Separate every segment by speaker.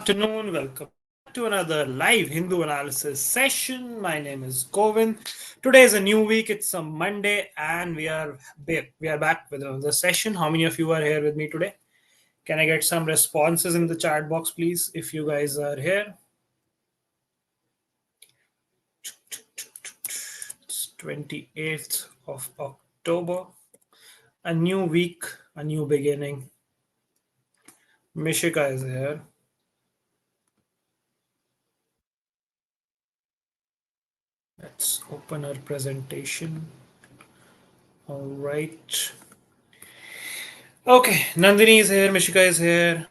Speaker 1: Afternoon, welcome to another live Hindu analysis session. My name is Govind. Today is a new week. It's a Monday, and we are back with another session. How many of you are here with me today? Can I get some responses in the chat box, please? If you guys are here, it's 28th of October. A new week, a new beginning. Mishika is here. Let's open our presentation. All right. Okay, Nandini is here, Mishika is here.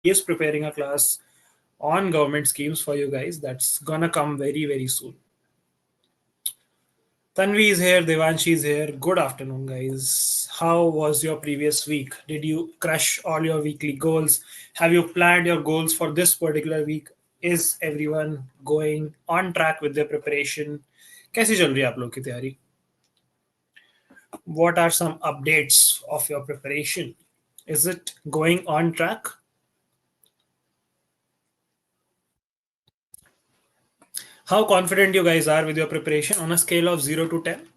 Speaker 1: He is preparing a class on government schemes for you guys. That's gonna come very, very soon. Tanvi is here, Devanshi is here. Good afternoon, guys. How was your previous week? Did you crush all your weekly goals? Have you planned your goals for this particular week? Is everyone going on track with their preparation? कैसी चल रही है आप लोग की तैयारी? What are some updates of your preparation? Is it going on track? How confident you guys are with your preparation on a scale of 0 to 10?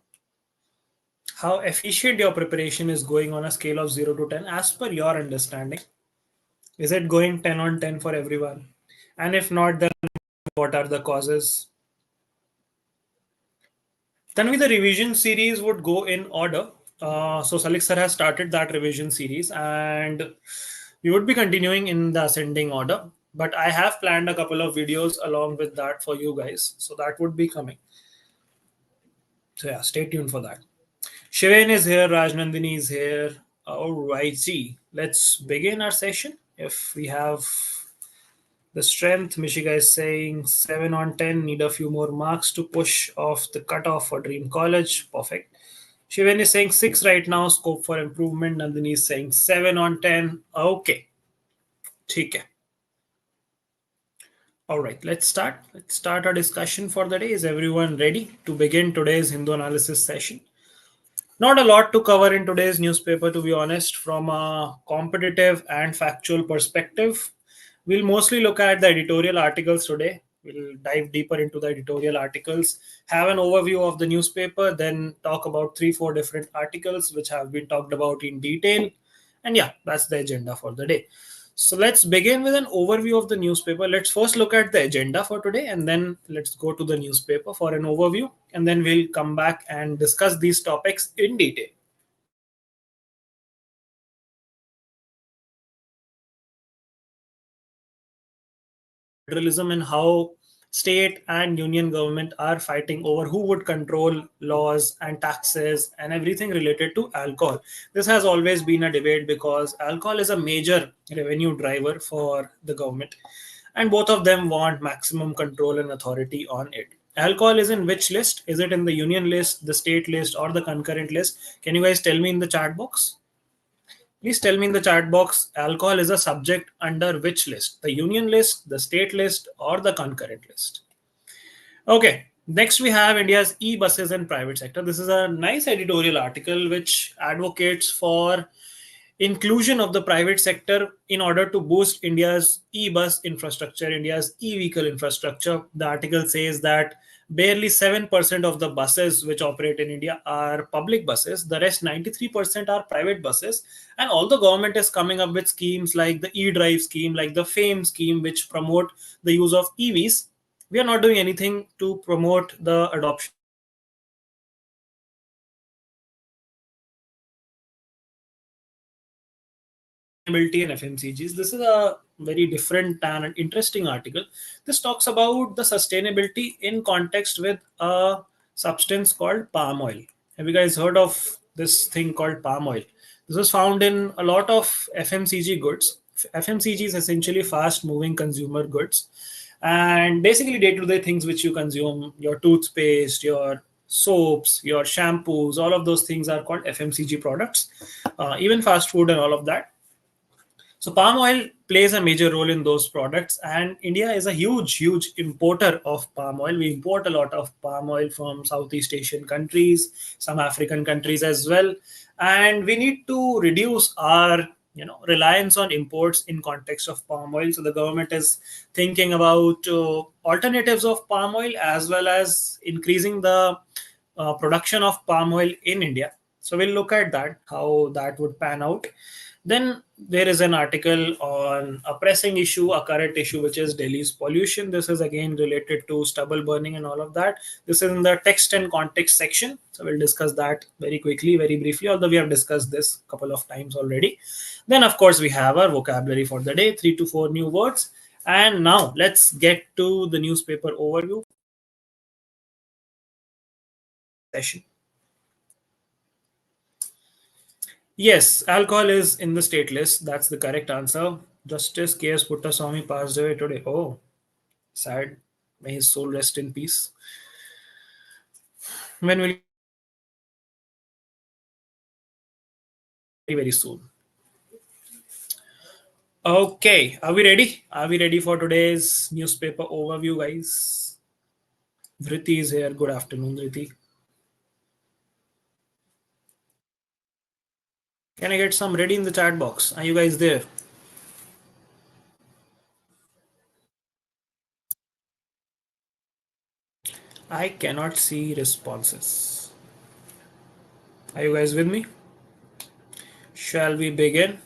Speaker 1: How efficient your preparation is going on a scale of 0 to 10 as per your understanding? Is it going 10 on 10 for everyone? And if not, then what are the causes? Then with the revision series would go in order. So Salik sir has started that revision series and we would be continuing in the ascending order. But I have planned a couple of videos along with that for you guys. So that would be coming. So yeah, stay tuned for that. Shiven is here, Rajnandini is here. Alrighty, let's begin our session. If we have the strength, Mishika is saying 7 on 10, need a few more marks to push off the cutoff for Dream College. Perfect. Shiven is saying 6 right now, scope for improvement. Nandini is saying 7 on 10. Okay. ठीक है. All right, let's start. Let's start our discussion for the day. Is everyone ready to begin today's Hindu analysis session? Not a lot to cover in today's newspaper, to be honest, from a competitive and factual perspective. We'll mostly look at the editorial articles today. We'll dive deeper into the editorial articles, have an overview of the newspaper, then talk about 3, 4 different articles which have been talked about in detail. And yeah, that's the agenda for the day. So let's begin with an overview of the newspaper. Let's first look at the agenda for today and then let's go to the newspaper for an overview and then we'll come back and discuss these topics in detail. Federalism and how state and union government are fighting over who would control laws and taxes and everything related to alcohol. This has always been a debate because alcohol is a major revenue driver for the government and both of them want maximum control and authority on it. Alcohol is in which list? Is it in the union list, the state list, or the concurrent list? Can you guys tell me in the chat box? Please tell me in the chat box, alcohol is a subject under which list? The union list, the state list, or the concurrent list? Okay, next we have India's e-buses and private sector. This is a nice editorial article which advocates for inclusion of the private sector in order to boost India's e-bus infrastructure, India's e-vehicle infrastructure. The article says that barely 7% of the buses which operate in India are public buses. The rest 93% are private buses. And although government is coming up with schemes like the e-drive scheme, like the FAME scheme, which promote the use of EVs, we are not doing anything to promote the adoption sustainability and FMCGs. This is a very different and interesting article. This talks about the sustainability in context with a substance called palm oil. Have you guys heard of this thing called palm oil? This was found in a lot of FMCG goods. FMCG is essentially fast moving consumer goods and basically day to day things which you consume, your toothpaste, your soaps, your shampoos, all of those things are called FMCG products, even fast food and all of that. So palm oil plays a major role in those products, and India is a huge, huge importer of palm oil. We import a lot of palm oil from Southeast Asian countries, some African countries as well. and we need to reduce our reliance on imports in context of palm oil. So the government is thinking about alternatives of palm oil as well as increasing the production of palm oil in India. So we'll look at that, how that would pan out. Then there is an article on a pressing issue, a current issue, which is Delhi's pollution. This is again related to stubble burning and all of that. This is in the text and context section. So we'll discuss that very quickly, very briefly, although we have discussed this a couple of times already. Then, of course, we have our vocabulary for the day, 3 to 4 new words. And now let's get to the newspaper overview session. Yes, alcohol is in the state list. That's the correct answer. Justice K.S. Puttaswamy passed away today. Oh, sad. May his soul rest in peace. When will very soon. Okay, are we ready? Are we ready for today's newspaper overview, guys? Dhriti is here. Good afternoon, Dhriti. Can I get some ready in the chat box? Are you guys there? I cannot see responses. Are you guys with me? Shall we begin?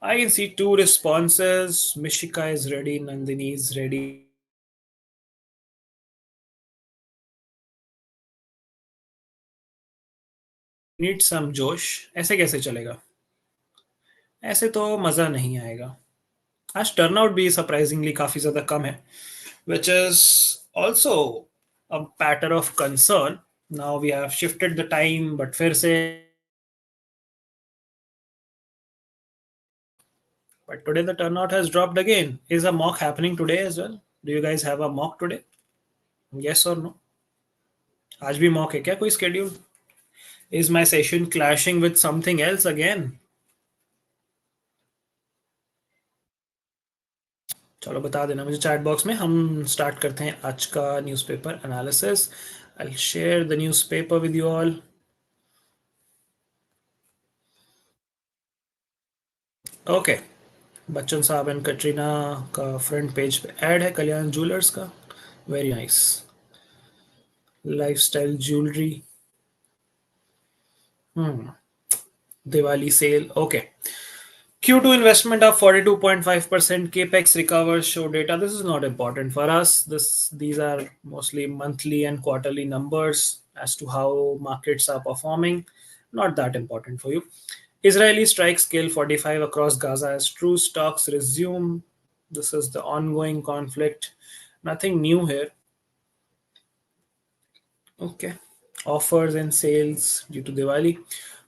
Speaker 1: I can see two responses. Mishika is ready. Nandini is ready. Need some जोश. ऐसे कैसे चलेगा? ऐसे तो मज़ा नहीं आएगा. आज टर्नआउट भी सरप्राइजिंगली काफ़ी ज़्यादा कम है, which is also a matter of concern. Now we have shifted the time, but फिर से. But today the turnout has dropped again. Is a mock happening today as well? Do you guys have a mock today? Yes or no? आज भी mock है क्या कोई schedule? Is my session clashing with something else again? चलो बता देना मुझे chat box में. हम स्टार्ट करते हैं आज का newspaper analysis. I share the newspaper with you all. Okay, Bachchan साहब एंड कटरीना का फ्रंट पेज पे ऐड है कल्याण ज्वेलर्स का. Very nice. Lifestyle jewellery. Diwali sale. Okay. Q2 investment up 42.5%. Capex recovers show data. This is not important for us. These are mostly monthly and quarterly numbers as to how markets are performing. Not that important for you. Israeli strikes kill 45 across Gaza as truce talks resume. This is the ongoing conflict. Nothing new here. Okay. Offers and sales due to Diwali.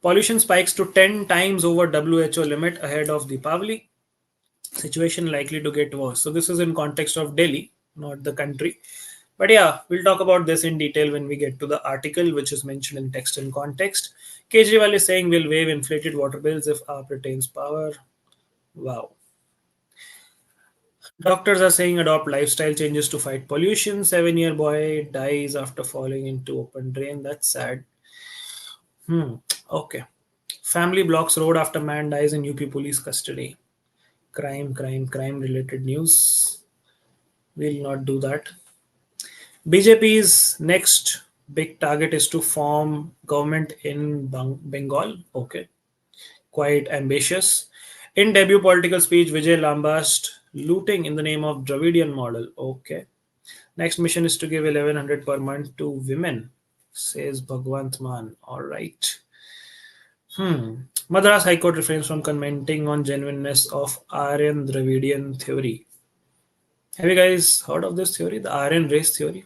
Speaker 1: Pollution spikes to 10 times over WHO limit ahead of Deepavali. Situation likely to get worse. So this is in context of Delhi, not the country. But yeah, we'll talk about this in detail when we get to the article, which is mentioned in text and context. Kejriwal is saying we'll waive inflated water bills if AAP retains power. Wow. Doctors are saying adopt lifestyle changes to fight pollution. 7-year boy dies after falling into open drain. That's sad. Okay. Family blocks road after man dies in UP police custody. Crime related news. We'll not do that. BJP's next big target is to form government in Bengal. Okay. Quite ambitious. In debut political speech, Vijay Lambast looting in the name of Dravidian model. Okay. Next mission is to give 1100 per month to women, says Bhagwant Man. All right. Madras High Court refrains from commenting on genuineness of Aryan Dravidian theory. Have you guys heard of this theory, the Aryan race theory?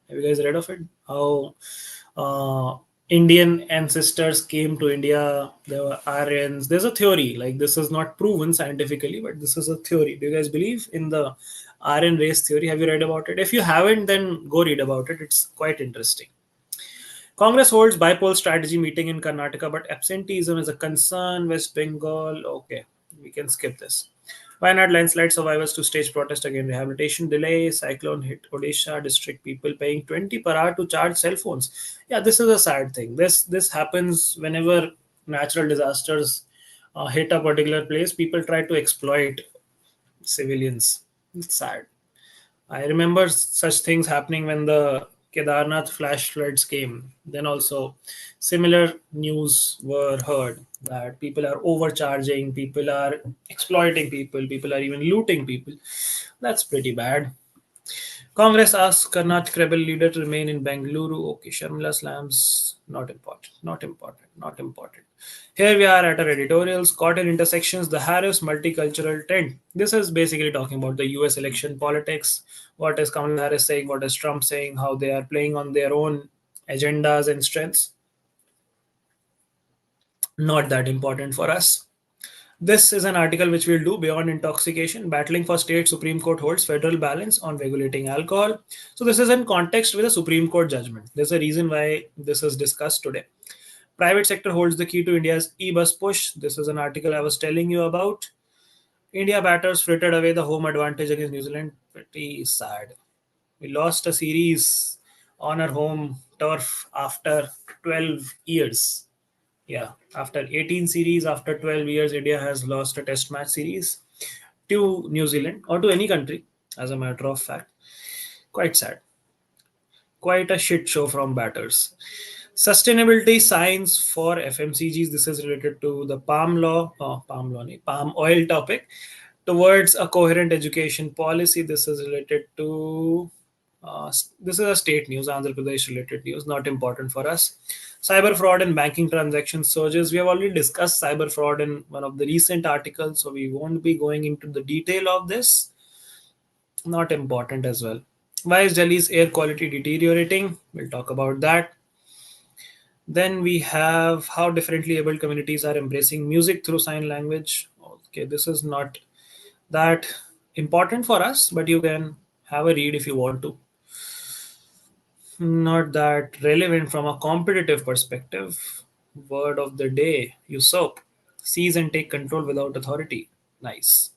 Speaker 1: Have you guys read of it? How Indian ancestors came to India, there were Aryans. There's a theory, like this is not proven scientifically, but this is a theory. Do you guys believe in the Aryan race theory? Have you read about it? If you haven't, then go read about it. It's quite interesting. Congress holds bipole strategy meeting in Karnataka, but absenteeism is a concern. West Bengal, okay, we can skip this. Wayanad landslide survivors to stage protest against rehabilitation delay. Cyclone hit Odisha district. People paying 20 per hour to charge cell phones. Yeah, this is a sad thing. This happens whenever natural disasters hit a particular place. People try to exploit civilians. It's sad. I remember such things happening when the Kedarnath flash floods came. Then also, similar news were heard that people are overcharging, people are exploiting people, people are even looting people. That's pretty bad. Congress asks Karnataka rebel leader to remain in Bengaluru. Okay, Sharmila slams. Not important. Not important. Not important. Here we are at our editorials. Caught in intersections. The Harris multicultural trend. This is basically talking about the U.S. election politics. What is Kamala Harris saying? What is Trump saying? How they are playing on their own agendas and strengths. Not that important for us. This is an article which we'll do beyond intoxication. Battling for state Supreme Court holds federal balance on regulating alcohol. So this is in context with a Supreme Court judgment. There's a reason why this is discussed today. Private sector holds the key to India's e-bus push. This is an article I was telling you about. India batters frittered away the home advantage against New Zealand. Pretty sad. We lost a series on our home turf after 12 years. Yeah, after 18 series, after 12 years, India has lost a test match series to New Zealand or to any country, as a matter of fact. Quite sad. Quite a shit show from batters. Sustainability science for FMCGs. This is related to the palm oil topic. Towards a coherent education policy. This is related to this is a state news, Andhra Pradesh related news, not important for us. Cyber fraud and banking transaction surges. We have already discussed cyber fraud in one of the recent articles, so we won't be going into the detail of this. Not important as well. Why is Delhi's air quality deteriorating? We'll talk about that. Then we have how differently able communities are embracing music through sign language. Okay, this is not that important for us, but you can have a read if you want to. Not that relevant from a competitive perspective. Word of the day usurp. Seize and take control without authority. Nice.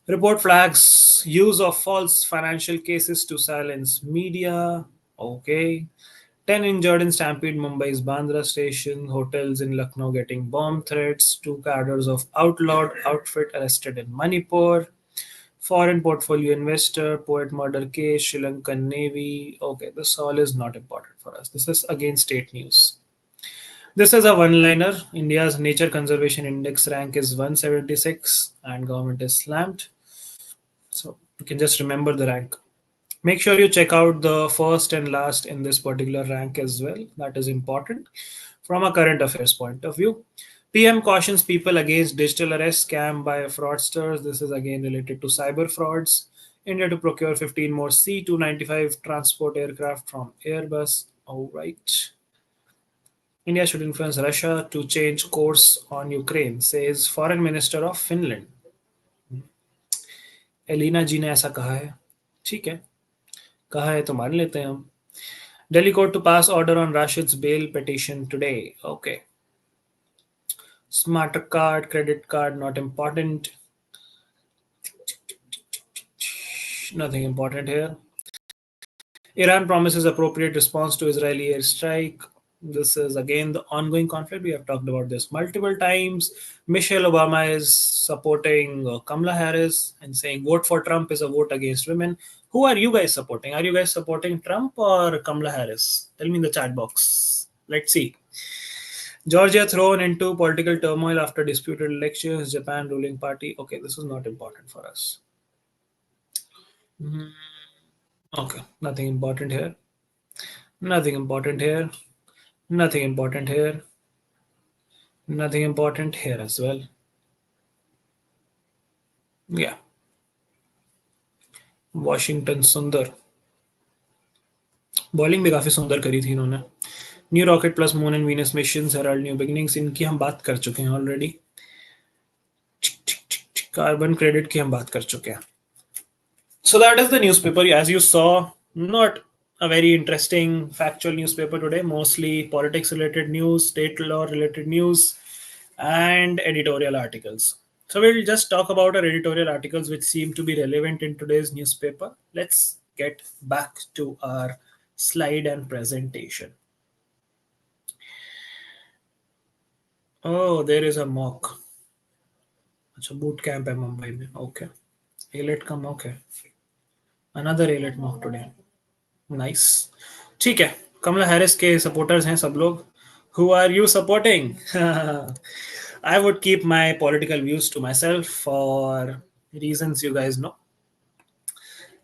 Speaker 1: Report flags use of false financial cases to silence media. Okay. 10 injured in Stampede Mumbai's Bandra station. Hotels in Lucknow getting bomb threats. Two cadres of outlawed outfit arrested in Manipur. Foreign portfolio investor, poet murder case, Sri Lankan Navy. Okay, this all is not important for us. This is again state news. This is a one liner. India's Nature Conservation Index rank is 176 and government is slammed. So you can just remember the rank. Make sure you check out the first and last in this particular rank as well. That is important from a current affairs point of view. PM cautions people against digital arrest scam by fraudsters. This is again related to cyber frauds. India to procure 15 more C-295 transport aircraft from Airbus. All right. India should influence Russia to change course on Ukraine, says Foreign Minister of Finland. Elina ji ने ऐसा कहा है. ठीक है, कहा है तो मान लेते हैं हम. Delhi court to pass order on Rashid's bail petition today. Okay. Smarter card, credit card, not important. Nothing important here. Iran promises appropriate response to Israeli airstrike. This is again the ongoing conflict. We have talked about this multiple times. Michelle Obama is supporting Kamala Harris and saying vote for Trump is a vote against women. Who are you guys supporting? Are you guys supporting Trump or Kamala Harris? Tell me in the chat box. Let's see. Georgia thrown into political turmoil after disputed elections. Japan ruling party. Okay, this is not important for us. Mhm. Okay, nothing important here. Nothing important here. Nothing important here. Nothing important here as well. Yeah. Washington सुंदर bowling भी काफी सुंदर करी थी इन्होंने. New rocket plus moon and Venus mission Herald new beginnings. इनकी हम बात कर चुके हैं ऑलरेडी. कार्बन क्रेडिट की हम बात कर चुके हैं. So that is the newspaper. As you saw, not a very interesting factual newspaper today. Mostly politics related news, state law related news, and editorial articles. So we'll just talk about our editorial articles which seem to be relevant in today's newspaper. Let's get back to our slide and presentation. Oh, there is a mock. अच्छा boot camp है मुंबई में. Okay. ALET का mock है. Another ALET mock today. Nice. ठीक है. कमला Harris के supporters हैं सब लोग. Who are you supporting? I would keep my political views to myself for reasons you guys know.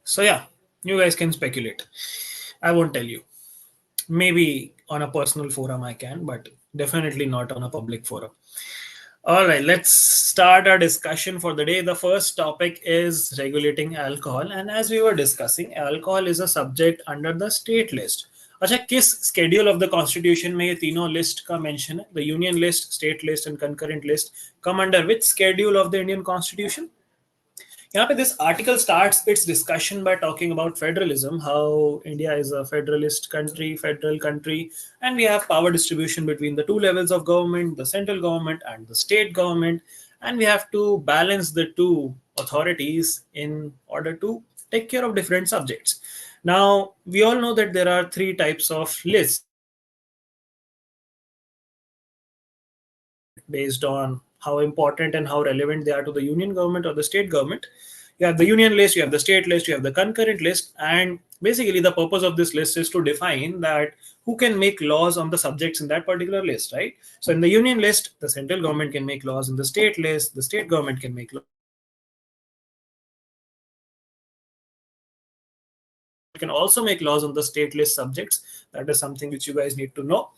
Speaker 1: So yeah, you guys can speculate. I won't tell you. Maybe on a personal forum I can, but definitely not on a public forum. All right, let's start our discussion for the day. The first topic is regulating alcohol, and as we were discussing, alcohol is a subject under the state list. अच्छा किस schedule of the constitution में ये तीनों list का mention है? The union list, state list and concurrent list come under which schedule of the Indian constitution? यहाँ पे this article starts its discussion by talking about federalism, how India is a federalist country, federal country, and we have power distribution between the two levels of government, the central government and the state government, and we have to balance the two authorities in order to take care of different subjects. Now, we all know that there are three types of lists based on how important and how relevant they are to the union government or the state government. You have the union list, you have the state list, you have the concurrent list, and basically the purpose of this list is to define that who can make laws on the subjects in that particular list, right? So in the union list, the central government can make laws. In the state list, the state government can make laws. Can also make laws on the state list subjects. That is something which you guys need to know.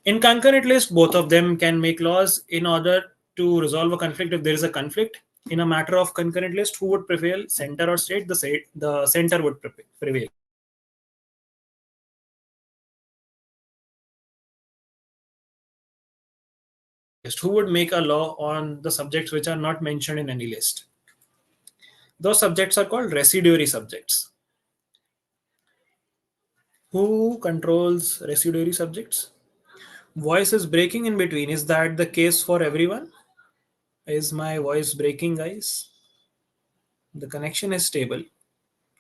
Speaker 1: In concurrent list, both of them can make laws in order to resolve a conflict. If there is a conflict in a matter of concurrent list, who would prevail, center or state? The center would prevail. Who would make a law on the subjects which are not mentioned in any list? Those subjects are called residuary subjects. Who controls residuary subjects? Voice is breaking in between. Is that the case for everyone? Is my voice breaking, guys? The connection is stable,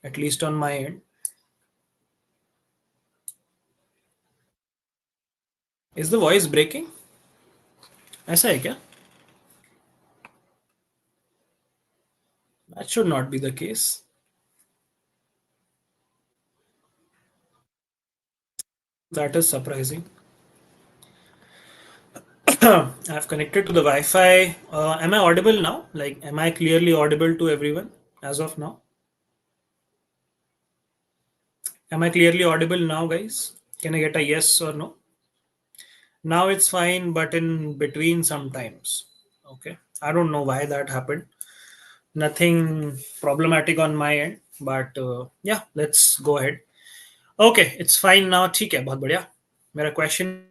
Speaker 1: at least on my end. Is the voice breaking? ऐसा है क्या? That should not be the case. That is surprising. I've connected to the Wi-Fi. Am I audible now? Like, am I clearly audible to everyone as of now? Am I clearly audible now, guys? Can I get a yes or no? Now it's fine, but in between sometimes. Okay. I don't know why that happened. Nothing problematic on my end, but yeah, let's go ahead. Okay, it's fine now. ठीक है, बहुत बढ़िया. मेरा question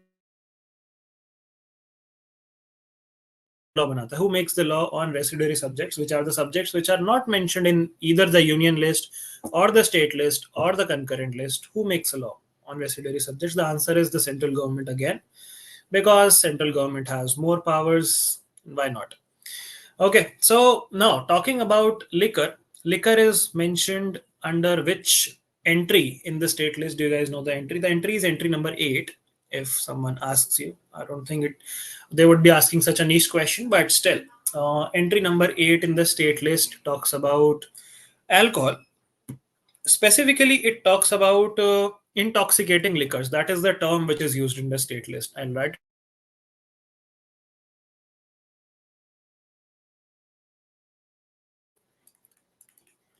Speaker 1: law banata. Who makes the law on residuary subjects, which are the subjects which are not mentioned in either the union list or the state list or the concurrent list? Who makes a law on residuary subjects? The answer is the central government again, because central government has more powers. Why not? Okay, so now talking about liquor. Liquor is mentioned under which entry in the state list? Do you guys know the entry? The entry is entry number 8. If someone asks you, I don't think they would be asking such a niche question, but still, entry number 8 in the state list talks about alcohol. Specifically, it talks about intoxicating liquors. That is the term which is used in the state list. I'll write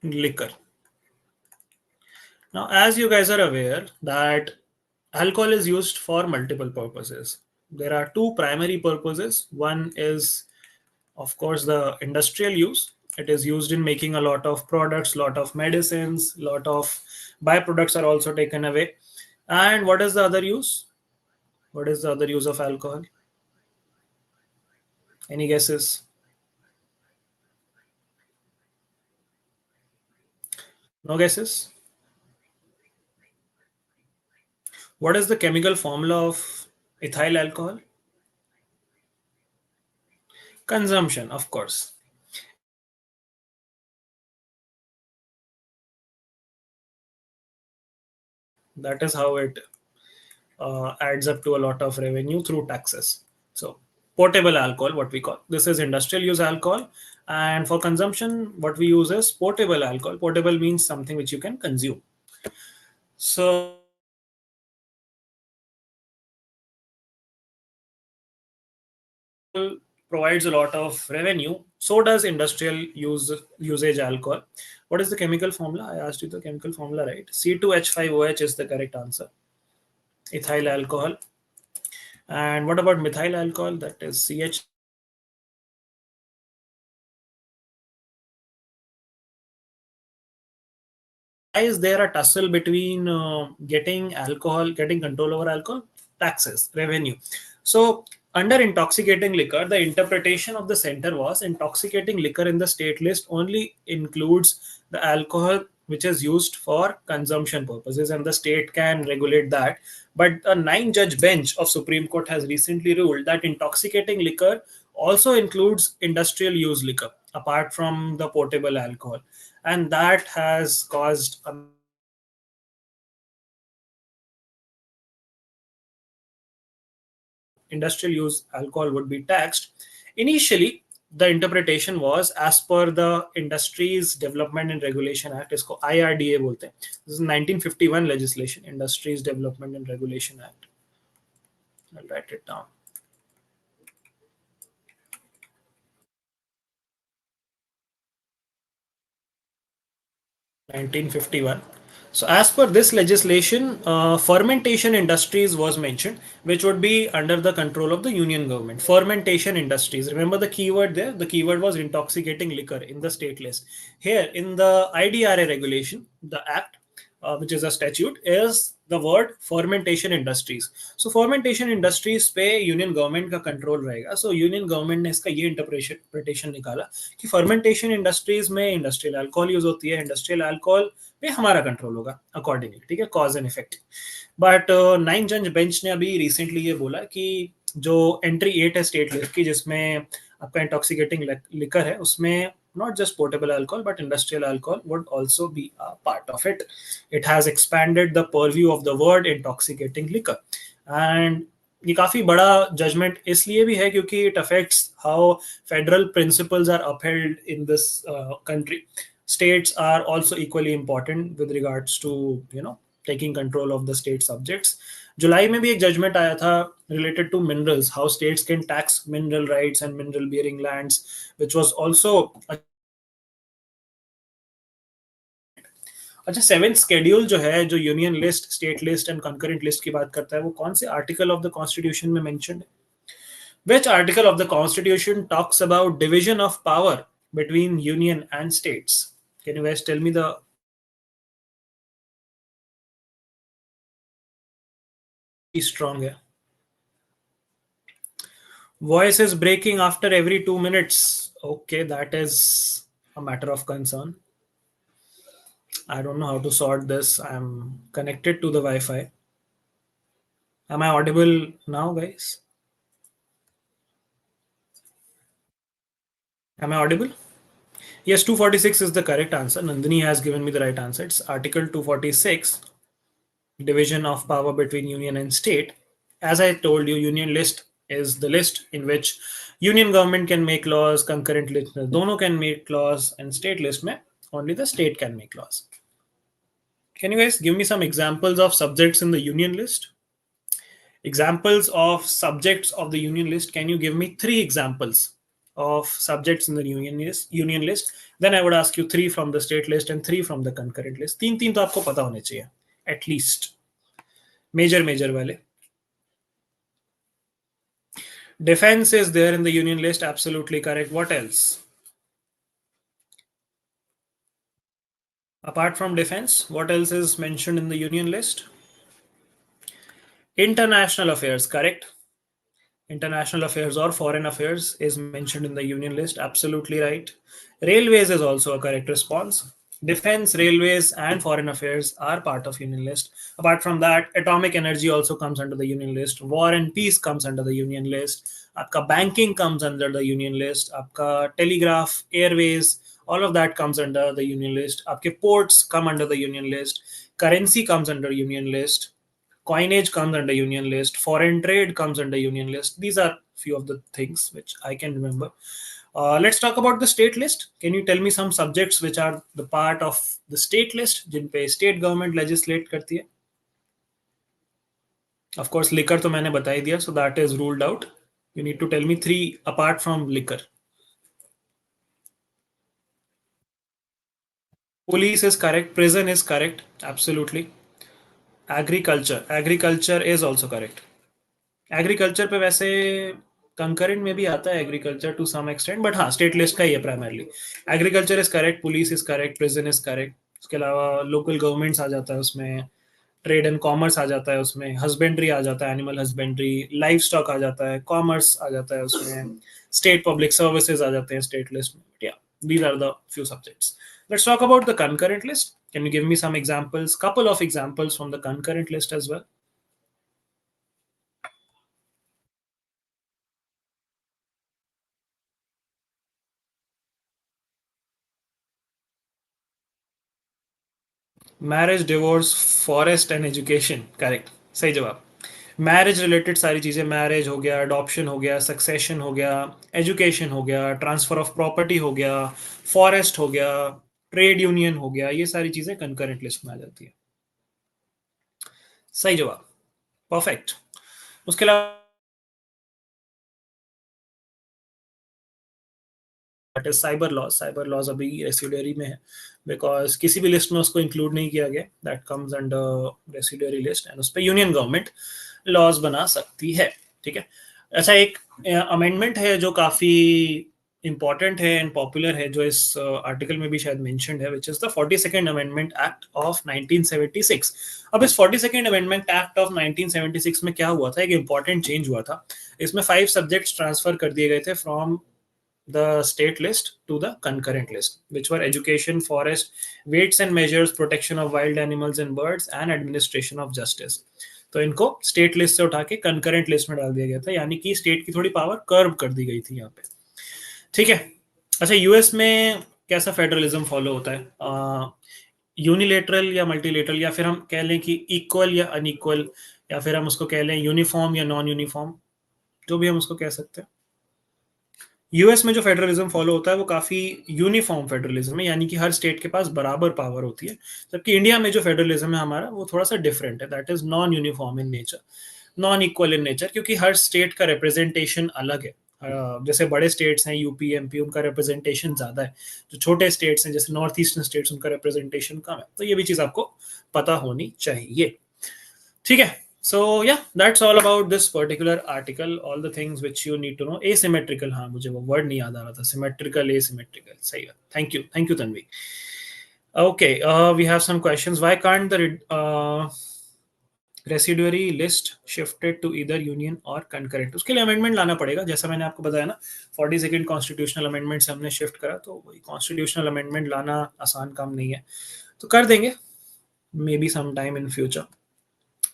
Speaker 1: liquor. Now, as you guys are aware that alcohol is used for multiple purposes. There are two primary purposes. One is, of course, the industrial use. It is used in making a lot of products, lot of medicines, lot of byproducts are also taken away. And what is the other use? What is the other use of alcohol? Any guesses? No guesses? What is the chemical formula of ethyl alcohol? Consumption, of course. That is how it adds up to a lot of revenue through taxes. So portable alcohol, what we call this, is industrial use alcohol, and for consumption, what we use is portable alcohol. Portable means something which you can consume. So provides a lot of revenue. So does industrial usage alcohol. What is the chemical formula? I asked you the chemical formula, right? C2H5OH is the correct answer. Ethyl alcohol. And what about methyl alcohol? That is CH. Why is there a tussle between getting control over alcohol? Taxes, revenue. So, under intoxicating liquor, the interpretation of the center was intoxicating liquor in the state list only includes the alcohol which is used for consumption purposes, and the state can regulate that. But a 9 judge bench of Supreme Court has recently ruled that intoxicating liquor also includes industrial use liquor apart from the portable alcohol, and that has caused industrial use alcohol would be taxed. Initially, the interpretation was as per the Industries Development and Regulation Act, is called IRDA bolte hain. This is 1951 legislation, Industries Development and Regulation Act. I'll write it down. 1951. So, as per this legislation, fermentation industries was mentioned, which would be under the control of the union government. Fermentation industries. Remember the keyword there? The keyword was intoxicating liquor in the state list. Here in the IDRA regulation, the act, which is a statute, is the word fermentation industries. So fermentation industries पे union government का control रहेगा. So union government ने इसका ये interpretation निकाला कि fermentation industries में industrial alcohol use होती है, इंडस्ट्रियल अल्कोहल पे हमारा कंट्रोल होगा अकॉर्डिंगली. ठीक है, कॉज एंड इफेक्ट. बट 9 जज बेंच ने अभी रिसेंटली ये बोला कि जो एंट्री 8 है स्टेट लिस्ट की, जिसमें आपका इंटॉक्सिकेटिंग लिकर है, उसमें not just portable alcohol but industrial alcohol would also be a part of it. It has expanded the purview of the word intoxicating liquor. And ये काफी बड़ा जजमेंट इसलिए भी है क्योंकि it affects how federal principles are upheld in this country. States are also equally important with regards to taking control of the state subjects. जुलाई में भी एक जजमेंट आया था related to minerals, how states can tax mineral rights and mineral bearing lands, which was also अच्छा. 7th schedule जो है, जो union list, state list and concurrent list की बात करता है, वो कौन से आर्टिकल ऑफ द कॉन्स्टिट्यूशन में मेंशन्ड है? Which article of the constitution talks about division of power between union and states? Can you guys tell me the strong है? Voice is breaking after every 2 minutes. Okay, that is a matter of concern. I don't know how to sort this. I'm connected to the Wi-Fi. Am I audible now, guys? Am I audible? Yes, 246 is the correct answer. Nandini has given me the right answer. It's Article 246, division of power between union and state. As I told you, union list is the list in which union government can make laws, concurrent list dono can make laws, and state list mein only the state can make laws. Can you guys give me some examples of subjects in the union list? Examples of subjects of the union list. Can you give me 3 examples of subjects in the union list? Then I would ask you 3 from the state list and 3 from the concurrent list. 3 तो आपको पता होने चाहिए at least. Major वाले. Defense is there in the union list. Absolutely correct. What else? Apart from defense, what else is mentioned in the union list? International affairs, correct. International affairs or foreign affairs is mentioned in the union list. Absolutely right. Railways is also a correct response. Defense, railways, and foreign affairs are part of union list. Apart from that, atomic energy also comes under the union list. War and peace comes under the union list. आपका banking comes under the union list. आपका telegraph, airways, all of that comes under the union list. आपके ports come under the union list, currency comes under union list, coinage comes under union list, foreign trade comes under union list. These are few of the things which I can remember. Let's talk about the state list. Can you tell me some subjects which are the part of the state list जिन पे state government legislate करती है? Of course, liquor तो मैंने बता ही दिया, so that is ruled out. You need to tell me three apart from liquor. Police is correct. Prison is correct. Absolutely. Agriculture is also correct. Agriculture पे वैसे concurrent में भी आता है agriculture to some extent, but हाँ state list का ही है primarily. Agriculture is correct, police is correct, prison is correct. उसके अलावा लोकल गवर्नमेंट्स आ जाता है उसमें, ट्रेड एंड कॉमर्स आ जाता है उसमें, हस्बेंड्री आ जाता है, एनिमल हस्बेंड्री, लाइफ स्टॉक आ जाता है, कॉमर्स आ जाता है उसमें, स्टेट पब्लिक सर्विसेज आ जाते हैं स्टेट लिस्ट में. या these are the few subjects. Let's talk about the concurrent list. Can you give me some examples, couple of examples from the concurrent list as well? Marriage, divorce, forest and education. Correct, सही जवाब. Marriage related सारी चीज़ें, marriage हो गया, adoption हो गया, succession हो गया, एजुकेशन हो गया, ट्रांसफर ऑफ प्रॉपर्टी हो गया, फॉरेस्ट हो गया, ट्रेड यूनियन हो गया, ये सारी चीज़ें कंकरेंट लिस्ट में आ जाती है. सही जवाब, परफेक्ट. उसके अलावा साइबर लॉज. साइबर लॉज अभी रेसिडरी में है बिकॉज किसी भी लिस्ट में उसको इंक्लूड नहीं किया गया. That comes under residuary list and उस पर यूनियन गवर्नमेंट लॉज बना सकती है. ठीक है. अच्छा, एक अमेंडमेंट है जो काफी इंपॉर्टेंट है एंड पॉपुलर है, जो इस आर्टिकल में भी शायद मेंशन्ड है, which is the 42nd amendment act of 1976. अब इस 42nd अमेंडमेंट एक्ट ऑफ 1976 में क्या हुआ था, एक इंपॉर्टेंट चेंज हुआ था. इसमें 5 सब्जेक्ट्स ट्रांसफर कर दिए गए थे from the state list to the concurrent list, which were education, forest, weights and measures, protection of wild animals and birds, and administration of justice. तो इनको स्टेट लिस्ट से उठा के कंकरेंट लिस्ट में डाल दिया गया था, यानी कि स्टेट की थोड़ी पावर कर्व कर दी गई थी यहाँ पे. ठीक है. अच्छा, यूएस में कैसा फेडरलिज्म फॉलो होता है? यूनिलेटरल या मल्टीलेटरल, या फिर हम कह लें कि इक्वल या अनइक्वल, या फिर हम उसको कह लें यूनिफॉर्म या नॉन यूनिफॉर्म, जो भी हम उसको कह सकते हैं. यूएस में जो फेडरलिज्म फॉलो होता है वो काफी यूनिफॉर्म फेडरलिज्म है, यानी कि हर स्टेट के पास बराबर पावर होती है. जबकि इंडिया में जो फेडरलिज्म है हमारा वो थोड़ा सा डिफरेंट है. That is non uniform in nature, non equal in nature, क्योंकि हर स्टेट का रिप्रेजेंटेशन अलग है. जैसे बड़े स्टेट्स हैं यूपी एमपी, उनका रिप्रेजेंटेशन ज्यादा है. जो छोटे स्टेट्स हैं जैसे नॉर्थ ईस्टर्न स्टेट्स, उनका रिप्रेजेंटेशन कम है. तो ये भी चीज आपको पता होनी चाहिए. ठीक है. So yeah, that's all about this particular article. All the things which you need to know. Asymmetrical, हाँ मुझे वो word नहीं याद आ रहा था. Symmetrical, asymmetrical. सही है. Thank you Tanvi. Okay, we have some questions. Why can't the residuary list shifted to either union or concurrent? उसके लिए अमेंडमेंट लाना पड़ेगा, जैसा मैंने आपको बताया ना. 42nd कॉन्स्टिट्यूशनल अमेंडमेंट से हमने शिफ्ट करा, तो वही कॉन्स्टिट्यूशनल अमेंडमेंट लाना आसान काम नहीं है. तो कर देंगे maybe some time in future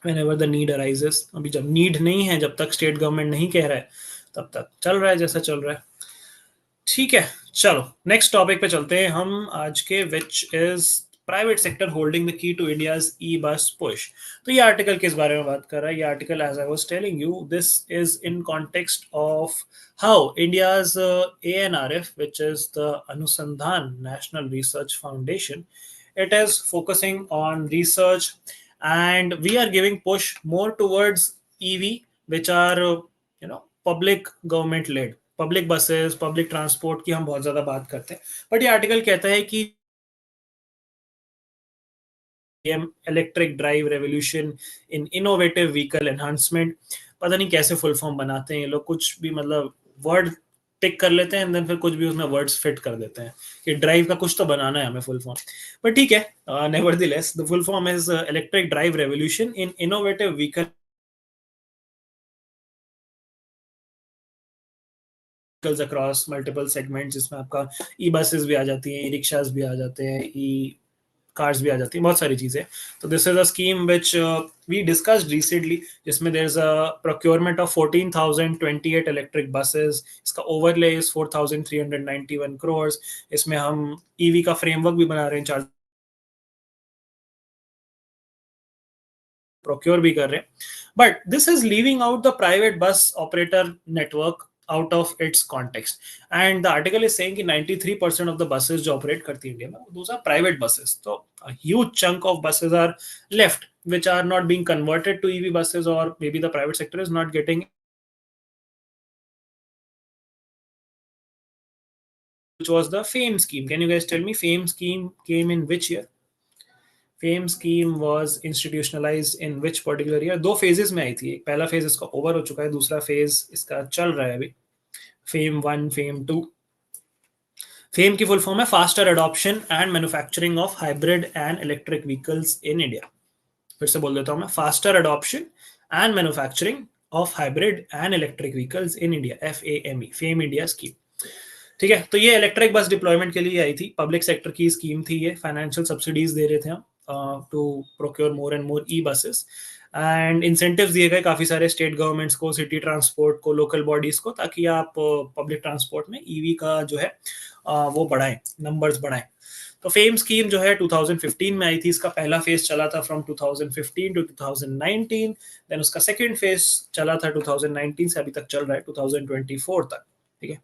Speaker 1: whenever the need arises. अभी जब नीड नहीं है, जब तक स्टेट गवर्नमेंट नहीं कह रहा है, तब तक चल रहा है जैसा चल रहा है. ठीक है, चलो नेक्स्ट टॉपिक पे चलते हैं हम आज के, which is private sector holding the key to India's e bus push. तो ये आर्टिकल किस बारे में बात कर रहा है? ये article, as I was telling you, this is in context of how India's ANRF, which is the Anusandhan National Research Foundation, it is focusing on research and we are giving push more towards EV, which are public government led, public buses, public transport की हम बहुत ज्यादा बात करते हैं. But ये article कहता है कि electric drive revolution in innovative vehicle enhancement. पता नहीं कैसे फुल फॉर्म बनाते हैं ये लोग, कुछ भी मतलब वर्ड टिक कर लेते हैं एंड देन फिर कुछ भी उसमें वर्ड्स फिट कर देते हैं कि ड्राइव का कुछ तो बनाना है हमें फुल फॉर्म. बट ठीक है, nevertheless the full form is electric drive revolution in innovative vehicle across multiple segments, जिसमें आपका ई बसेस भी आ जाती हैं, ई रिक्शाज भी आ जाते हैं, ई कार्स भी आ जाती हैं, बहुत सारी चीजें। तो this is a scheme which we discussed recently, जिसमें there is a procurement of 14,028 electric buses. इसका ओवरले इज 4,391 करोड़। इसमें हम ईवी का फ्रेमवर्क भी बना रहे हैं, चार्ज प्रोक्योर भी कर रहे हैं, but this is leaving out the private bus operator network out of its context. And the article is saying कि 93% ऑफ द बसेस जो ऑपरेट करती है इंडिया में, दोस आर प्राइवेट बसेस। तो huge chunk of buses are left which are not being converted to EV buses, or maybe the private sector is not getting, which was the FAME scheme. Can you guys tell me FAME scheme came in which year? Fame scheme was institutionalised in which particular year? दो phases में आई थी, एक पहला phase इसका over हो चुका है, दूसरा फेज इसका चल रहा है अभी, FAME one FAME two. FAME की फुल फॉर्म है faster adoption and manufacturing of hybrid and electric vehicles in India. फिर से बोल देता हूं मैं, faster adoption and manufacturing of hybrid and electric vehicles in India, FAME, FAME India scheme. ठीक है, तो ये इलेक्ट्रिक बस डिप्लॉयमेंट के लिए आई थी, पब्लिक सेक्टर की स्कीम थी ये, फाइनेंशियल सब्सिडीज दे रहे थे हम to procure more and more e buses, and incentives दिए गए काफी सारे स्टेट गवर्नमेंट्स को, सिटी ट्रांसपोर्ट को, लोकल बॉडीज को, ताकि आप पब्लिक ट्रांसपोर्ट में ईवी का जो है वो बढ़ाएं, नंबर्स बढ़ाएं। तो फेम स्कीम जो है 2015 में आई थी, इसका पहला फेज चला था फ्रॉम 2015 टू 2019, देन उसका सेकंड फेज चला था 2019 से अभी तक चल रहा है 2024 तक। ठीक है,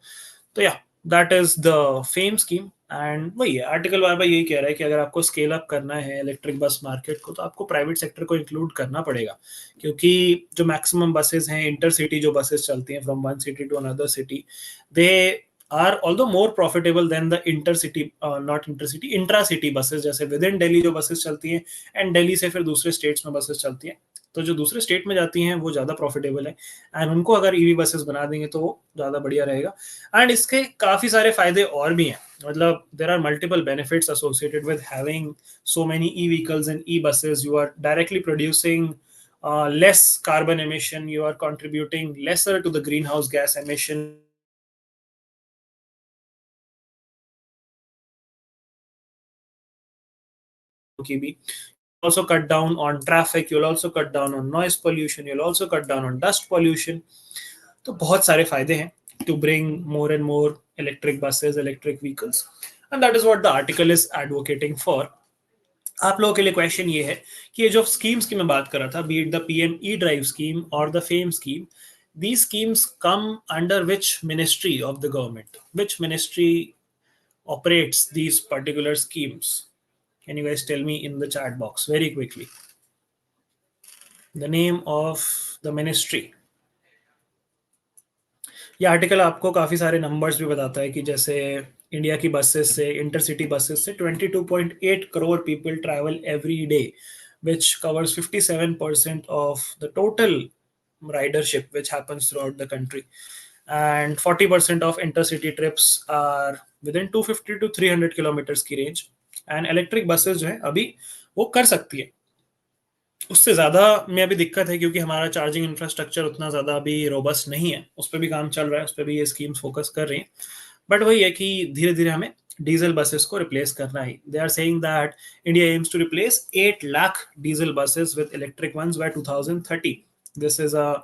Speaker 1: तो या that is the FAME scheme. And वही है, आर्टिकल बार बार यही कह रहा है कि अगर आपको स्केल अप करना है इलेक्ट्रिक बस मार्केट को, तो आपको प्राइवेट सेक्टर को इंक्लूड करना पड़ेगा, क्योंकि जो मैक्सिमम बसेस हैं, इंटरसिटी जो बसेस चलती हैं from one city to another city, they are although more profitable than the intercity, not intercity, intra city buses, जैसे विद इन दिल्ली जो बसेस चलती हैं, एंड दिल्ली से फिर दूसरे स्टेट्स में बसेस चलती हैं, तो जो दूसरे स्टेट में जाती हैं वो ज़्यादा प्रॉफिटेबल है, एंड उनको अगर ईवी बसेस बना देंगे तो वो ज़्यादा बढ़िया रहेगा। एंड इसके काफ़ी सारे फायदे और भी हैं, मतलब there are multiple benefits associated with having so many e vehicles and e buses. You are directly producing less carbon emission, you are contributing lesser to the greenhouse gas emission की भी, also cut down on traffic, you'll also cut down on noise pollution, you'll also cut down on dust pollution। तो बहुत सारे फायदे हैं to bring more and more electric buses, electric vehicles, and that is what the article is advocating for। आप लोगों के लिए question ये है कि ये जो स्कीम्स की मैं बात कर रहा था, be it the PM e drive scheme और the FAME scheme, these schemes come under which ministry of the government? Which ministry operates these particular schemes? Can you guys tell me in the chat box very quickly the name of the ministry? ये article आपको काफ़ी सारे numbers भी बताता है कि जैसे India की बसेस से, इंटरसिटी बसेस से 22.8 crore people travel every day, which covers 57% of the total ridership which happens throughout the country, and 40% of intercity trips are within 250 to 300 kilometers की रेंज, एंड इलेक्ट्रिक बसेस जो है अभी वो कर सकती है, उससे ज़्यादा में अभी दिक्कत है क्योंकि हमारा चार्जिंग इंफ्रास्ट्रक्चर उतना ज़्यादा अभी रोबस्ट नहीं है, उस पर भी काम चल रहा है, उस पर भी ये स्कीम्स फोकस कर रही हैं, बट वही है कि धीरे धीरे हमें डीजल बसेस को रिप्लेस करना है। They are saying that India aims to replace 8 lakh diesel buses with electric ones by 2030। This is a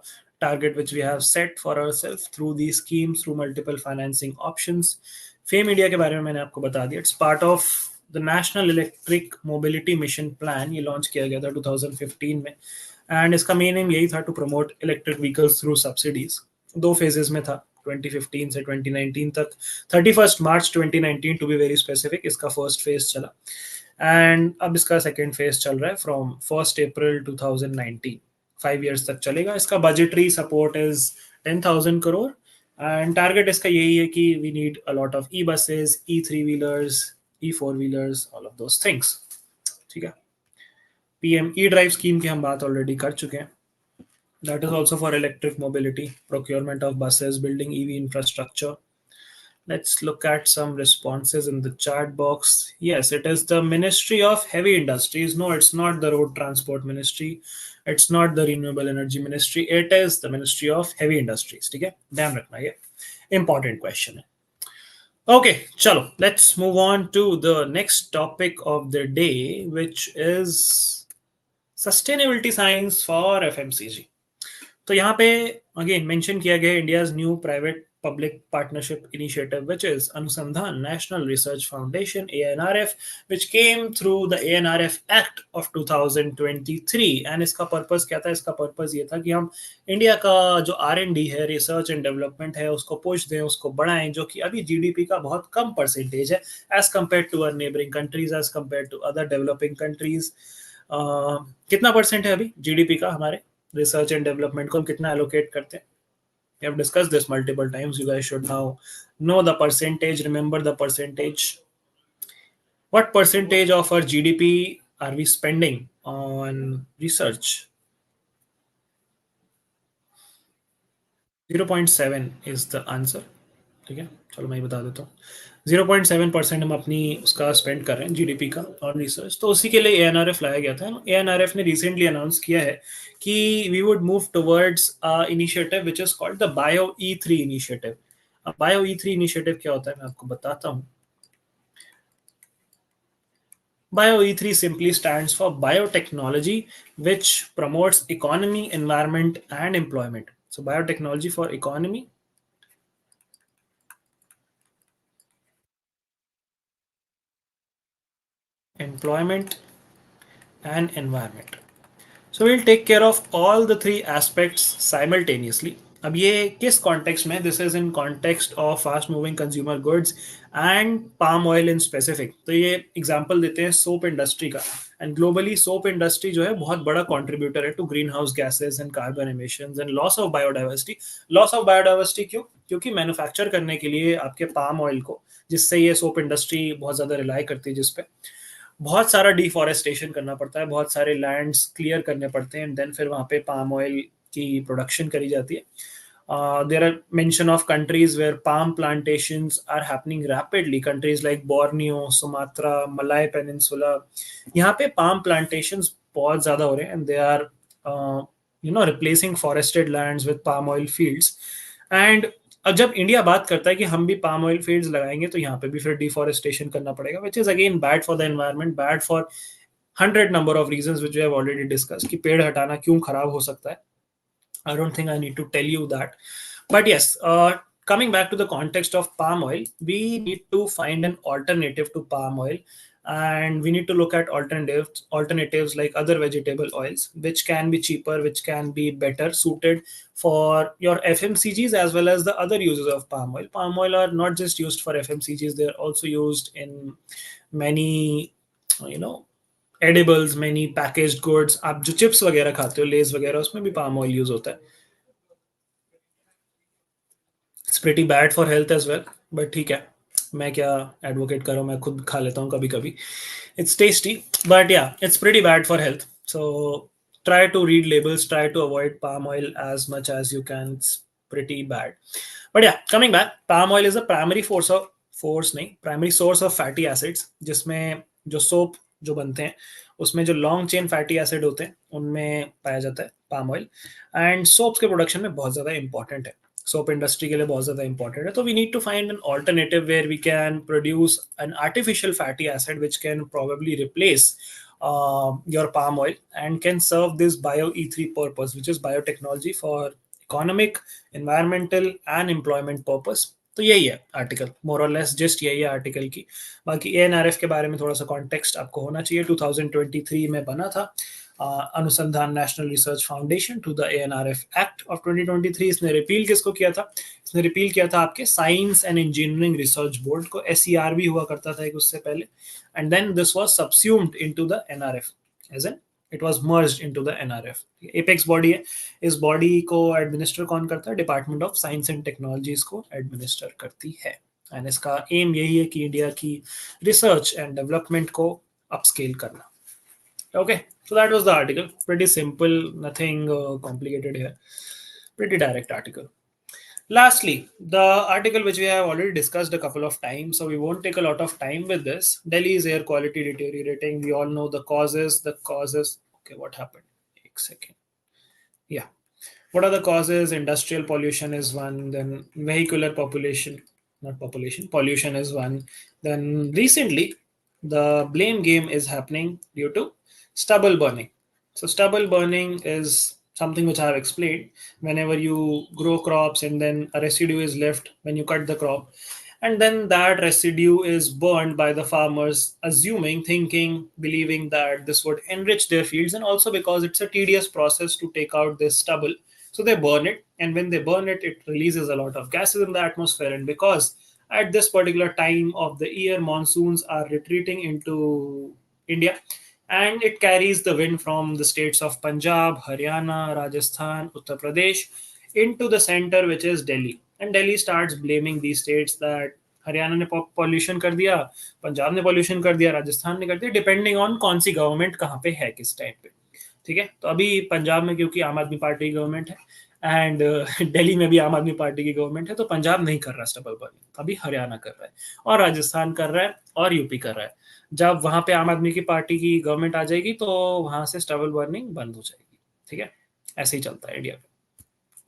Speaker 1: target which we have set for ourselves through these schemes, through multiple financing options। Fame India के बारे में मैंने आपको बता दिया, it's part of the national electric mobility mission plan, ये launch किया गया था 2015 में, एंड इसका मेन एम यही था to promote electric vehicles through subsidies. दो फेजेस में था, 2015 से 2019 तक, 31 March 2019 to be very specific इसका फर्स्ट फेज चला, एंड अब इसका सेकेंड फेज चल रहा है फ्रॉम 1 अप्रैल 2019, 5 years तक चलेगा। इसका budgetary support is 10,000 crore, and target इसका यही है कि we need a lot of e buses, e three wheelers, e four wheelers, all of those things. ठीक है, पीएम ई ड्राइव स्कीम की हम बात ऑलरेडी कर चुके हैं, that is also for electric mobility, procurement of buses, building EV infrastructure. Let's look at some responses in the chat box. Yes, it is the Ministry of Heavy Industries. No, it's not the Road Transport Ministry. It's not the Renewable Energy Ministry. It is the Ministry of Heavy Industries. ठीक है, ध्यान रखना, ये important question है। Okay, chalo. Let's move on to the next topic of the day, which is sustainability science for FMCG. तो यहाँ पे again mention किया गया India's new private public partnership initiative which is Anusandhan national research foundation ANRF which came through the ANRF Act of 2023 and इसका purpose क्या था? इसका purpose ये था कि हम इंडिया का जो R&D है, रिसर्च एंड डेवलपमेंट है, उसको पुश दें, उसको बढ़ाएं, जो कि अभी जीडीपी का बहुत कम परसेंटेज है as compared to our neighbouring countries, as compared to other developing countries. कितना परसेंट है अभी जीडीपी का हमारे रिसर्च एंड डेवलपमेंट को हम कितना एलोकेट करते हैं? We have discussed this multiple times. You guys should now know the percentage, remember the percentage. What percentage of our GDP are we spending on research? 0.7 is the answer. ठीक है, चलो मैं बता देता हूँ. 0.7% हम अपनी उसका स्पेंड कर रहे हैं जीडीपी का ऑन रिसर्च. तो उसी के लिए एएनआरएफ लाया गया था. एएनआरएफ ने रिसेंटली अनाउंस किया है कि we would move towards initiative which is called the bio E3 initiative. अब बायो ई3 इनिशिएटिव क्या होता है मैं आपको बताता हूँ. Bio E3 simply stands for biotechnology, which promotes economy, environment, and employment. So, biotechnology for economy, employment, and environment. So we'll take care of all the three aspects simultaneously. अब ये किस कॉन्टेक्स्ट में? This is in context of fast moving consumer goods and palm oil in specific. तो ये example देते हैं soap industry का. And globally soap industry जो है बहुत बड़ा कंट्रीब्यूटर है to greenhouse gases and carbon emissions and loss of biodiversity. Loss of biodiversity क्यों? क्योंकि मैन्युफैक्चर करने के लिए आपके पाम ऑयल को, जिससे ये सोप इंडस्ट्री बहुत ज़्यादा रिलाई करती है, जिसपे बहुत सारा डिफॉरेस्टेशन करना पड़ता है, बहुत सारे लैंड्स क्लियर करने पड़ते हैं, एंड देन फिर वहाँ पे पाम ऑयल की प्रोडक्शन करी जाती है. There are mention of countries where palm plantations are happening rapidly. Countries like Borneo, Sumatra, Malay peninsula, यहाँ पे पाम प्लांटेशंस बहुत ज़्यादा हो रहे हैं, and they are replacing forested lands with palm oil fields. And अब जब इंडिया बात करता है कि हम भी पाम ऑयल फील्ड्स लगाएंगे, तो यहाँ पे भी फिर डिफॉरेस्टेशन करना पड़ेगा, which is again bad for the environment, bad for 100 number of reasons which we have already discuss कि पेड़ हटाना क्यों खराब हो सकता है. I don't think I need to tell you that. But yes, coming back to the context of palm oil, we need to find an alternative to palm oil, and we need to look at alternatives like other vegetable oils, which can be cheaper, which can be better suited for your FMCGs as well as the other uses of palm oil. Palm oil are not just used for FMCGs; they're also used in many, you know, edibles, many packaged goods. आप जो chips वगैरह खाते हो, लेज वगैरह, उसमें भी palm oil use होता है. It's pretty bad for health as well, but ठीक है, मैं क्या एडवोकेट कर रहा हूँ, मैं खुद खा लेता हूँ कभी कभी. इट्स टेस्टी, बट या it's pretty bad for health. So try to read labels, try to avoid palm oil as much as you can. It's pretty bad. But yeah, coming back, palm oil is a primary force नहीं, primary source of fatty acids, जिसमें जो soap जो बनते हैं उसमें जो long chain fatty acid होते हैं उनमें पाया जाता है पाम ऑयल. एंड सोप्स के प्रोडक्शन में बहुत ज़्यादा इंपॉर्टेंट है, सोप इंडस्ट्री के लिए बहुत ज़्यादा इंपॉर्टेंट है. तो we need to find an alternative where we can produce an artificial fatty acid which can probably replace your palm oil and can serve this bio E3 purpose, which is biotechnology for economic, environmental and employment purpose. तो यही है article, मोर और less just यही है article की. बाकी एएनआरएफ के बारे में थोड़ा सा कॉन्टेक्स्ट आपको होना चाहिए. 2023 में बना था Anusandhan national research foundation to the ANRF act of 2023. इसने रिपील किसको किया था? इसने रिपील किया था आपके science and engineering research board को. एसईआर भी हुआ करता था एक उससे पहले, and then this was subsumed into the NRF, as in it was merged into the NRF. Apex body है. इस बॉडी को एडमिनिस्टर कौन करता है? Department of science and technology इसको एडमिनिस्टर करती है. एंड इसका एम यही है कि इंडिया की रिसर्च एंड डेवलपमेंट को अपस्केल करना. Okay, so that was the article. Pretty simple, nothing complicated here. Pretty direct article. Lastly, the article which we have already discussed a couple of times, so we won't take a lot of time with this. Delhi's air quality deteriorating. We all know the causes. The causes. Okay, what happened? One second. Yeah. What are the causes? Industrial pollution is one. Then vehicular population. not population. Pollution is one. Then recently, the blame game is happening due to stubble burning. So stubble burning is something which I have explained. Whenever you grow crops and then a residue is left when you cut the crop, and then that residue is burned by the farmers, assuming, thinking, believing that this would enrich their fields, and also because it's a tedious process to take out this stubble. So they burn it, and when they burn it, it releases a lot of gases in the atmosphere. And because at this particular time of the year, monsoons are retreating into India, and it carries the wind from the states of Punjab, Haryana, Rajasthan, Uttar Pradesh into the center, which is Delhi. And Delhi starts blaming these states that Haryana ने pollution कर दिया, पंजाब ने pollution कर दिया, राजस्थान ने कर दिया, depending on कौन सी गवर्नमेंट कहाँ पे है किस टाइम पे. ठीक है, तो अभी पंजाब में क्योंकि आम आदमी पार्टी की गवर्नमेंट है, एंड दिल्ली में भी आम आदमी पार्टी की गवर्नमेंट है, तो पंजाब नहीं कर रहा स्टबल बर्निंग, अभी हरियाणा कर रहा है, और राजस्थान कर रहा है, और यूपी कर रहा है. जब वहां पे आम आदमी की पार्टी की गवर्नमेंट आ जाएगी तो वहां से स्टबल बर्निंग बंद हो जाएगी. ठीक है, ऐसे ही चलता है इंडिया में.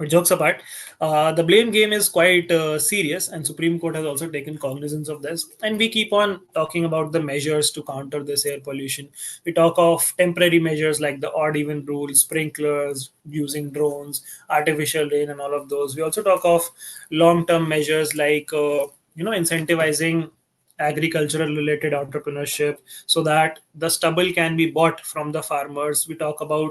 Speaker 1: But jokes apart, the blame game is quite serious, and Supreme Court has also taken cognizance of this. And we keep on talking about the measures to counter this air pollution. We talk of temporary measures like the odd even rule, sprinklers, using drones, artificial rain, and all of those. We also talk of long-term measures like incentivizing agricultural related entrepreneurship so that the stubble can be bought from the farmers. We talk about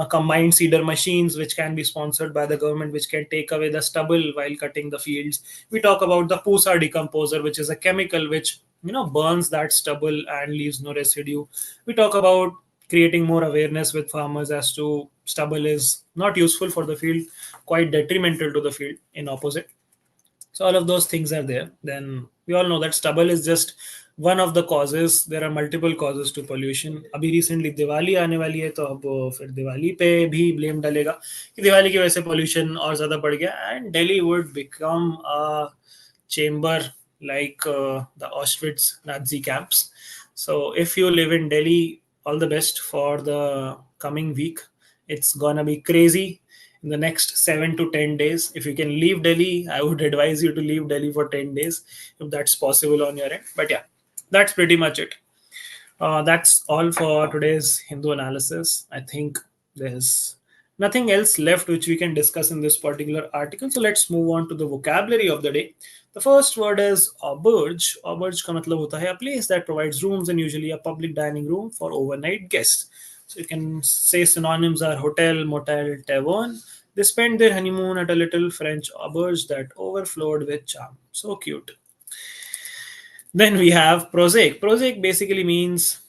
Speaker 1: combined seeder machines which can be sponsored by the government, which can take away the stubble while cutting the fields. We talk about the pusa decomposer, which is a chemical which burns that stubble and leaves no residue. We talk about creating more awareness with farmers as to stubble is not useful for the field, quite detrimental to the field in opposite. So all of those things are there. Then we all know that stubble is just one of the causes. There are multiple causes to pollution. अभी recently Diwali आने वाली है, तो अब फिर दिवाली पे भी blame डालेगा कि दिवाली की वजह से pollution और ज़्यादा बढ़ गया, and Delhi would become a chamber like the Auschwitz Nazi camps. So if you live in Delhi, all the best for the coming week. It's gonna be crazy in the next 7 to 10 days. If you can leave Delhi, I would advise you to leave Delhi for 10 days if that's possible on your end. But yeah, that's pretty much it. That's all for today's Hindu analysis. I think there's nothing else left which we can discuss in this particular article. So let's move on to the vocabulary of the day. The first word is auberge. Auberge का मतलब होता है a place that provides rooms and usually a public dining room for overnight guests. So you can say synonyms are hotel, motel, tavern. They spent their honeymoon at a little French auberge that overflowed with charm. So cute. Then we have prosaic. Prosaic basically means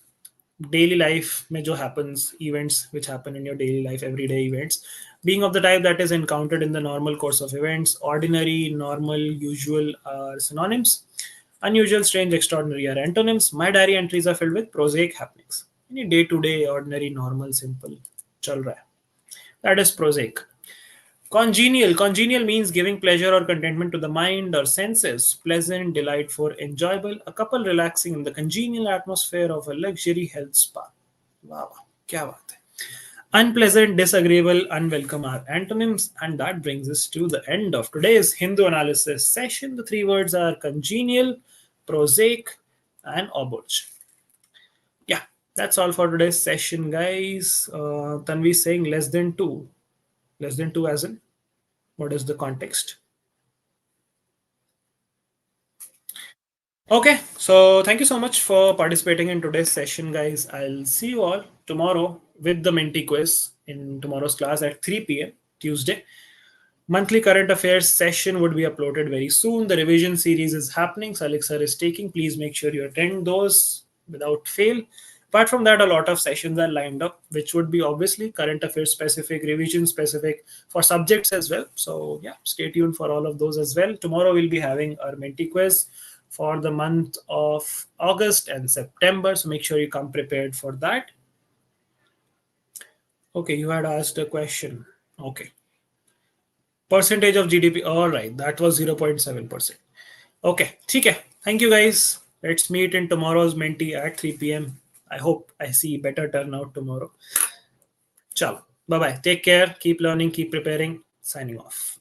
Speaker 1: daily life में जो happens, events which happen in your daily life, everyday events, being of the type that is encountered in the normal course of events. Ordinary, normal, usual are synonyms. Unusual, strange, extraordinary are antonyms. My diary entries are filled with prosaic happenings. Any day to day, ordinary, normal, simple, चल रहा है. That is prosaic. Congenial. Congenial means giving pleasure or contentment to the mind or senses. Pleasant, delightful, enjoyable. A couple relaxing in the congenial atmosphere of a luxury health spa. Wow, क्या बात है. Unpleasant, disagreeable, unwelcome are antonyms. And that brings us to the end of today's Hindu analysis session. The three words are congenial, prosaic, and auberge. Yeah, that's all for today's session, guys. Tanvi is saying less than two. Less than two as in? What is the context? Okay, so thank you so much for participating in today's session, guys. I'll see you all tomorrow with the Menti quiz in tomorrow's class at 3 p.m. Tuesday. Monthly current affairs session would be uploaded very soon. The revision series is happening. Salik sir is taking. Please make sure you attend those without fail. Apart from that, a lot of sessions are lined up, which would be obviously current affairs specific, revision specific for subjects as well. So yeah, stay tuned for all of those as well. Tomorrow we'll be having our Menti quiz for the month of August and September. So make sure you come prepared for that. Okay, you had asked a question. Okay. Percentage of GDP. All right, that was 0.7%. Okay, ठीक है. Thank you, guys. Let's meet in tomorrow's Menti at 3 p.m. I hope I see better turnout tomorrow. Ciao. Bye bye. Take care. Keep learning. Keep preparing. Signing off.